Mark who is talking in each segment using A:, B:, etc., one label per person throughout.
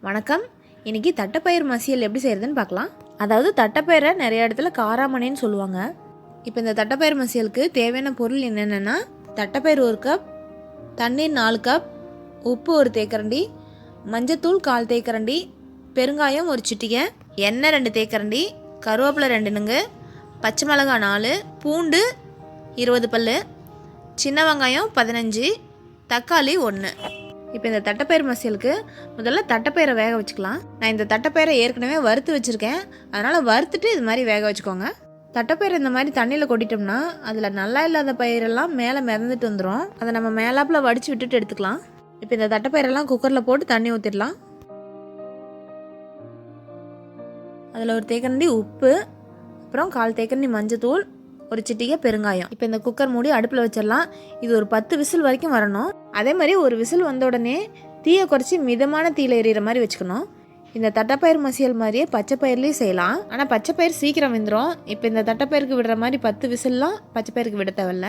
A: வணக்கம். இன்றைக்கி தட்டைப்பயிர் மசியல் எப்படி செய்கிறதுன்னு பார்க்கலாம். அதாவது தட்டைப்பயிரை நிறைய இடத்துல காராமணின்னு சொல்லுவாங்க. இப்போ இந்த தட்டைப்பயிர் மசியலுக்கு தேவையான பொருள் என்னென்னா, தட்டைப்பயிர் 1 கப், தண்ணீர் 4 கப், உப்பு 1 தேக்கரண்டி, மஞ்சத்தூள் 1/4 தேக்கரண்டி, பெருங்காயம் 1 சிட்டிகை, எண்ணெய் 2 தேக்கரண்டி, கருவேப்பிலை 2 நுங்கு, பச்சை மிளகாய் 4, பூண்டு 20 பல், சின்ன வெங்காயம் 15, தக்காளி 1. இப்போ இந்த தட்டைப்பயிர் மசியலுக்கு முதல்ல தட்டைப்பயிரை வேக வச்சுக்கலாம். நான் இந்த தட்டைப்பயிரை ஏற்கனவே வறுத்து வச்சுருக்கேன், அதனால் வறுத்துட்டு இது மாதிரி வேக வச்சுக்கோங்க. தட்டைப்பயிரை இந்த மாதிரி தண்ணியில் கொட்டிட்டோம்னா அதில் நல்லா இல்லாத பயிரெல்லாம் மேலே மிதந்துட்டு வந்துடும். அதை நம்ம மேலாப்பில் வடித்து விட்டுட்டு எடுத்துக்கலாம். இப்போ இந்த தட்டைப்பயிரெல்லாம் குக்கரில் போட்டு தண்ணி ஊற்றிடலாம். அதில் 1 தேக்கரண்டி உப்பு, அப்புறம் 1/4 தேக்கரண்டி மஞ்சத்தூள், 1 சிட்டிகை பெருங்காயம். இப்போ இந்த குக்கர் மூடி அடுப்பில் வச்சிடலாம். இது ஒரு 10 விசில் வரைக்கும் வரணும். அதே மாதிரி ஒரு விசில் வந்த உடனே தீயை குறைச்சி மிதமான தீயில் எறிகிற மாதிரி வச்சுக்கணும். இந்த தட்டைப்பயிர் மசியல் மாதிரியே பச்சை பயிர்லேயும் செய்யலாம், ஆனால் பச்சை பயிர் சீக்கிரம் வெந்துடும். இப்போ இந்த தட்டைப்பயிருக்கு விடுற மாதிரி 10 விசில்லாம் பச்சை பயிருக்கு விட தேவையில்ல.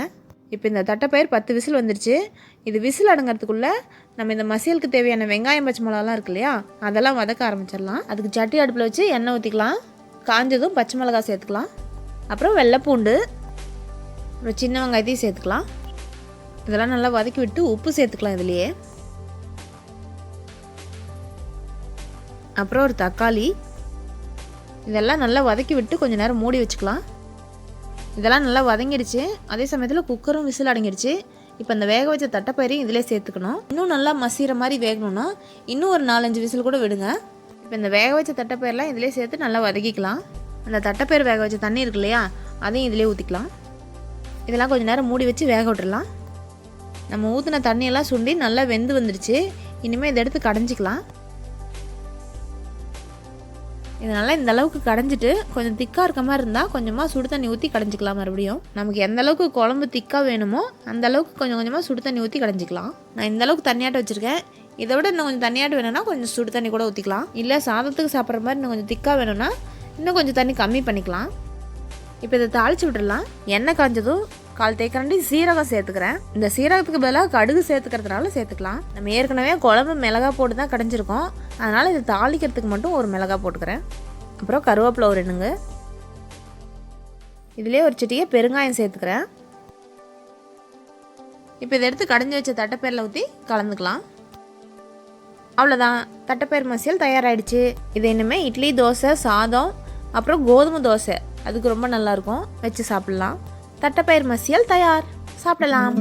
A: இப்போ இந்த தட்டைப்பயிர் 10 விசில் வந்துருச்சு. இது விசில் அடங்கிறதுக்குள்ளே நம்ம இந்த மசியலுக்கு தேவையான வெங்காயம் பச்சை மிளகாலாம் இருக்கு இல்லையா, அதெல்லாம் வதக்க ஆரம்பிச்சிடலாம். அதுக்கு சட்டி அடுப்பில் வச்சு எண்ணெய் ஊற்றிக்கலாம். காஞ்சதும் பச்சை மிளகாய் சேர்த்துக்கலாம். அப்புறம் வெள்ளைப்பூண்டு, அப்புறம் சின்ன வெங்காயத்தையும் சேர்த்துக்கலாம். இதெல்லாம் நல்லா வதக்கி விட்டு உப்பு சேர்த்துக்கலாம் இதுலேயே. அப்புறம் 1 தக்காளி, இதெல்லாம் நல்லா வதக்கி விட்டு கொஞ்சம் நேரம் மூடி வச்சுக்கலாம். இதெல்லாம் நல்லா வதங்கிடுச்சு. அதே சமயத்தில் குக்கரும் விசில் அடங்கிடுச்சு. இப்போ அந்த வேக வச்ச தட்டைப்பயிரையும் இதிலே சேர்த்துக்கணும். இன்னும் நல்லா மசிகிற மாதிரி வேகணும்னா இன்னும் ஒரு 4-5 விசில் கூட விடுங்க. இப்போ இந்த வேக வச்ச தட்டைப்பயிரெலாம் இதிலே சேர்த்து நல்லா வதக்கிக்கலாம். அந்த தட்டைப்பயிர் வேக வச்ச தண்ணி இருக்கு இல்லையா, அதையும் இதிலே ஊற்றிக்கலாம். இதெல்லாம் கொஞ்சம் நேரம் மூடி வச்சு வேக விட்டுடலாம். நம்ம ஊற்றின தண்ணியெல்லாம் சுண்டி நல்லா வெந்து வந்துடுச்சு. இனிமேல் இதை எடுத்து கடைஞ்சிக்கலாம். இதனால் இந்த அளவுக்கு கடைஞ்சிட்டு கொஞ்சம் திக்காக இருக்க மாதிரி இருந்தால் கொஞ்சமாக சுடு தண்ணி ஊற்றி கடைஞ்சிக்கலாம். மறுபடியும் நமக்கு எந்த அளவுக்கு குழம்பு திக்காக வேணுமோ அந்த அளவுக்கு கொஞ்சம் கொஞ்சமாக சுடு தண்ணி ஊற்றி கடைஞ்சிக்கலாம். நான் இந்த அளவுக்கு தண்ணியாட்ட வச்சுருக்கேன். இதை விட இன்னும் கொஞ்சம் தண்ணியாட்டு வேணும்னா கொஞ்சம் சுடு தண்ணி கூட ஊற்றிக்கலாம். இல்லை சாதத்துக்கு சாப்பிட்ற மாதிரி இன்னும் கொஞ்சம் திக்காக வேணும்னா இன்னும் கொஞ்சம் தண்ணி கம்மி பண்ணிக்கலாம். இப்போ இதை தாளித்து விட்டுடலாம். எண்ணெய் காஞ்சதும் 1/4 தேக்கரண்டி சீரகம் சேர்த்துக்கிறேன். இந்த சீரகத்துக்கு பதிலாக கடுகு சேர்த்துக்கிறதுனால சேர்த்துக்கலாம். நம்ம ஏற்கனவே குழம்பு மிளகாய் போட்டு தான் கடைஞ்சிருக்கோம், அதனால் இதை தாளிக்கிறதுக்கு மட்டும் 1 மிளகாய் போட்டுக்கிறேன். அப்புறம் கருவேப்பிலை 1 நுங்கு, இதிலே 1 சிட்டிகை பெருங்காயம் சேர்த்துக்கிறேன். இப்போ இதை எடுத்து கடைஞ்சி வச்ச தட்டைப்பயிரில் ஊற்றி கலந்துக்கலாம். அவ்வளோதான், தட்டைப்பயிர் மசியல் தயாராகிடுச்சு. இதை இனிமேல் இட்லி, தோசை, சாதம், அப்புறம் கோதுமை தோசை அதுக்கு ரொம்ப நல்லாயிருக்கும், வச்சு சாப்பிட்லாம். தட்டைப்பயிர் மசியல் தயார், சாப்பிடலாம்.